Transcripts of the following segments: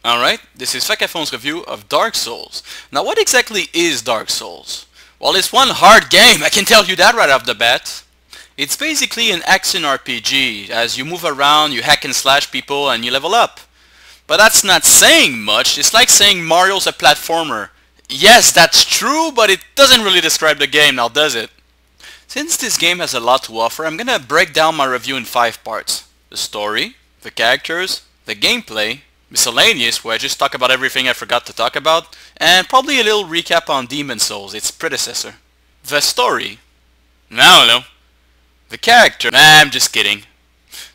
Alright, this is Fakafon's review of Dark Souls. Now what exactly is Dark Souls? Well, it's one hard game, I can tell you that right off the bat. It's basically an action RPG. As you move around, you hack and slash people and you level up. But that's not saying much. It's like saying Mario's a platformer. Yes, that's true, but it doesn't really describe the game now, does it? Since this game has a lot to offer, I'm gonna break down my review in 5 parts. The story, the characters, the gameplay, miscellaneous, where I just talk about everything I forgot to talk about, and probably a little recap on Demon Souls, its predecessor. The story. I don't know. The character. Nah, I'm just kidding.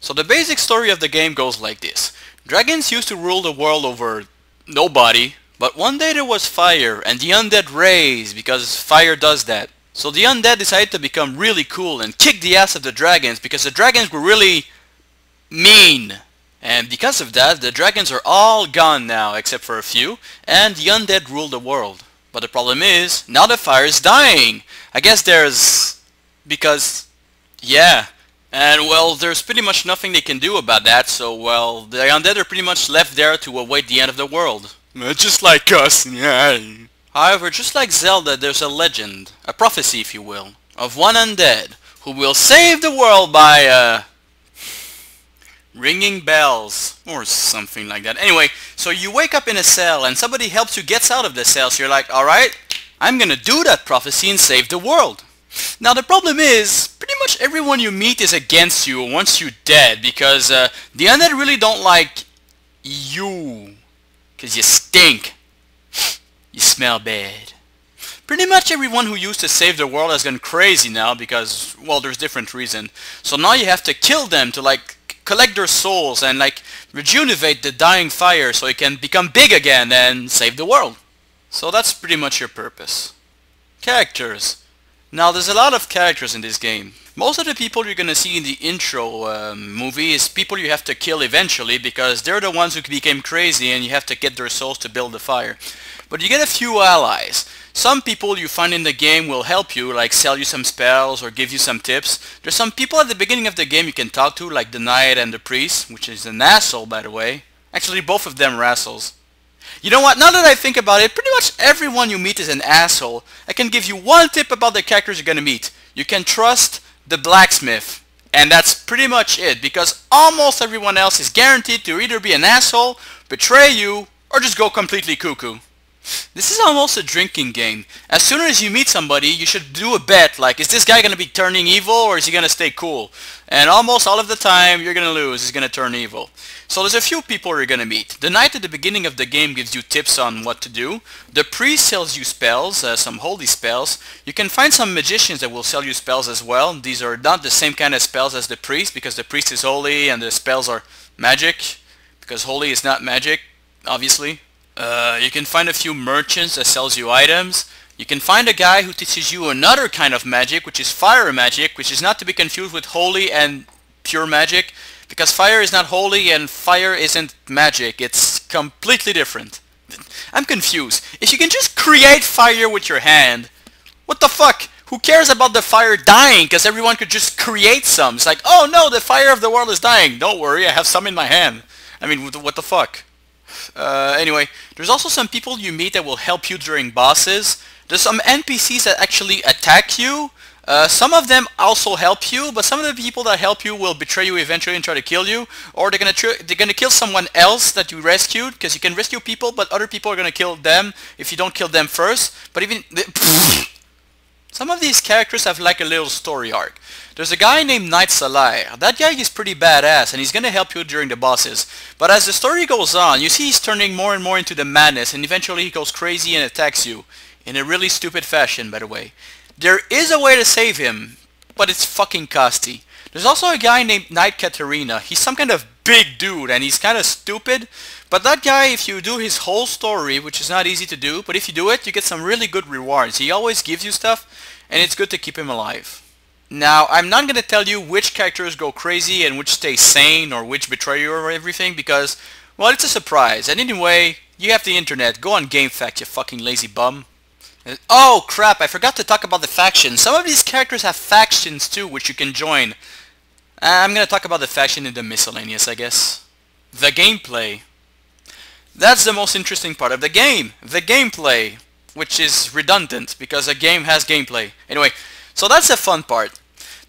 So the basic story of the game goes like this. Dragons used to rule the world over nobody, but one day there was fire, and the undead raised because fire does that. So the undead decided to become really cool and kick the ass of the dragons because the dragons were really mean. And because of that, the dragons are all gone now, except for a few, and the undead rule the world. But the problem is, now the fire is dying. I guess because, yeah. And well, there's pretty much nothing they can do about that, so well, the undead are pretty much left there to await the end of the world. Just like us, yeah. However, just like Zelda, there's a legend, a prophecy if you will, of one undead who will save the world by, ringing bells, or something like that. Anyway, so you wake up in a cell and somebody helps you get out of the cell, so you're like, alright, I'm gonna do that prophecy and save the world. Now the problem is, pretty much everyone you meet is against you once you're dead, because the undead really don't like you, because you stink. You smell bad. Pretty much everyone who used to save the world has gone crazy now because, well, there's different reasons. So now you have to kill them to like collect their souls and like rejuvenate the dying fire so it can become big again and save the world. So that's pretty much your purpose. Characters. Now there's a lot of characters in this game. Most of the people you're gonna see in the intro movie is people you have to kill eventually because they're the ones who became crazy and you have to get their souls to build the fire. But you get a few allies. Some people you find in the game will help you, like sell you some spells or give you some tips. There's some people at the beginning of the game you can talk to, like the knight and the priest, which is an asshole by the way. Actually both of them are assholes. You know what, now that I think about it, pretty much everyone you meet is an asshole. I can give you one tip about the characters you're gonna meet. You can trust the blacksmith. And that's pretty much it, because almost everyone else is guaranteed to either be an asshole, betray you, or just go completely cuckoo. This is almost a drinking game. As soon as you meet somebody, you should do a bet, like, is this guy gonna be turning evil or is he gonna stay cool? And almost all of the time, you're gonna lose, he's gonna turn evil. So there's a few people you're gonna meet. The knight at the beginning of the game gives you tips on what to do. The priest sells you spells, some holy spells. You can find some magicians that will sell you spells as well. These are not the same kind of spells as the priest, because the priest is holy and the spells are magic, because holy is not magic, obviously. You can find a few merchants that sells you items. You can find a guy who teaches you another kind of magic, which is fire magic, which is not to be confused with holy and pure magic, because fire is not holy and fire isn't magic. It's completely different. I'm confused. If you can just create fire with your hand, what the fuck? Who cares about the fire dying? Because everyone could just create some. It's like, oh no, the fire of the world is dying. Don't worry, I have some in my hand. I mean, what the fuck? Anyway, there's also some people you meet that will help you during bosses. There's some NPCs that actually attack you. Some of them also help you, but some of the people that help you will betray you eventually and try to kill you, or they're gonna kill someone else that you rescued, because you can rescue people, but other people are gonna kill them if you don't kill them first. But even some of these characters have like a little story arc. There's a guy named Knight Salai. That guy is pretty badass and he's gonna help you during the bosses. But as the story goes on, you see he's turning more and more into the madness, and eventually he goes crazy and attacks you. In a really stupid fashion, by the way. There is a way to save him, but it's fucking costly. There's also a guy named Knight Katarina. He's some kind of big dude and he's kind of stupid. But that guy, if you do his whole story, which is not easy to do, but if you do it, you get some really good rewards. He always gives you stuff, and it's good to keep him alive. Now, I'm not going to tell you which characters go crazy and which stay sane or which betray you or everything because, well, it's a surprise. And anyway, you have the internet. Go on GameFAQ, you fucking lazy bum. Oh crap, I forgot to talk about the factions. Some of these characters have factions too, which you can join. I'm going to talk about the faction in the miscellaneous, I guess. The gameplay. That's the most interesting part of the game. The gameplay, which is redundant because a game has gameplay. Anyway, so that's the fun part.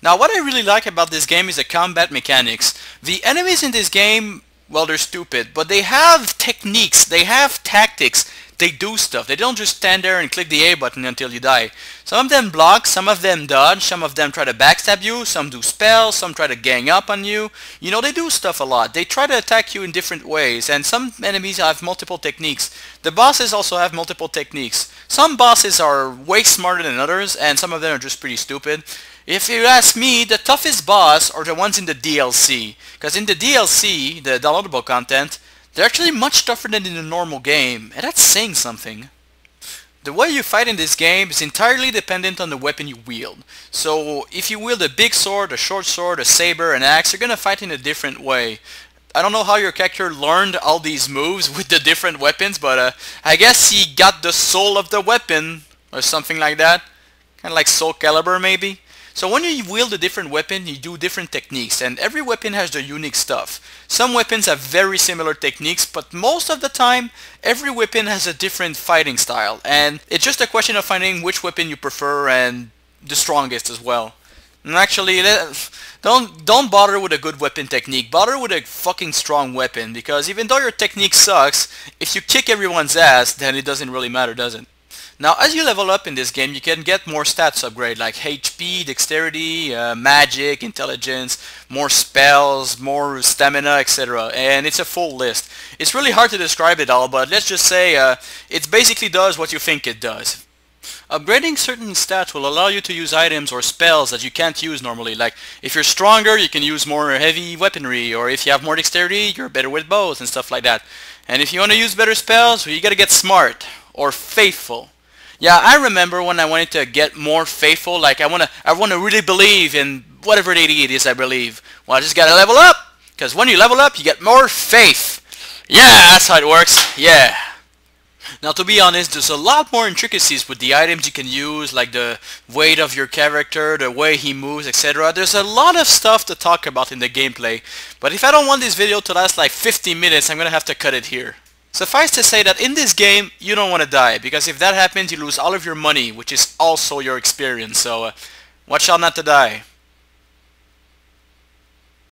Now what I really like about this game is the combat mechanics. The enemies in this game, well, they're stupid, but they have techniques, they have tactics, they do stuff. They don't just stand there and click the A button until you die. Some of them block, some of them dodge, some of them try to backstab you, some do spells, some try to gang up on you. You know, they do stuff a lot. They try to attack you in different ways, and some enemies have multiple techniques. The bosses also have multiple techniques. Some bosses are way smarter than others, and some of them are just pretty stupid. If you ask me, the toughest boss are the ones in the DLC, because in the DLC, the downloadable content, they're actually much tougher than in the normal game, and that's saying something. The way you fight in this game is entirely dependent on the weapon you wield. So if you wield a big sword, a short sword, a saber, an axe, you're gonna fight in a different way. I don't know how your character learned all these moves with the different weapons, but I guess he got the soul of the weapon, or something like that. Kinda like Soul Calibur maybe. So when you wield a different weapon, you do different techniques, and every weapon has their unique stuff. Some weapons have very similar techniques, but most of the time, every weapon has a different fighting style, and it's just a question of finding which weapon you prefer and the strongest as well. And actually, don't bother with a good weapon technique, bother with a fucking strong weapon, because even though your technique sucks, if you kick everyone's ass, then it doesn't really matter, does it? Now, as you level up in this game, you can get more stats upgrade, like HP, dexterity, magic, intelligence, more spells, more stamina, etc. And it's a full list. It's really hard to describe it all, but let's just say it basically does what you think it does. Upgrading certain stats will allow you to use items or spells that you can't use normally. Like, if you're stronger, you can use more heavy weaponry, or if you have more dexterity, you're better with bows and stuff like that. And if you want to use better spells, well, you gotta get smart, or faithful. Yeah, I remember when I wanted to get more faithful, like I wanna really believe in whatever deity it is I believe. Well, I just gotta level up, because when you level up, you get more faith. Yeah, that's how it works. Yeah. Now, to be honest, there's a lot more intricacies with the items you can use, like the weight of your character, the way he moves, etc. There's a lot of stuff to talk about in the gameplay, but if I don't want this video to last like 50 minutes, I'm gonna have to cut it here. Suffice to say that in this game, you don't want to die, because if that happens, you lose all of your money, which is also your experience, so watch out not to die.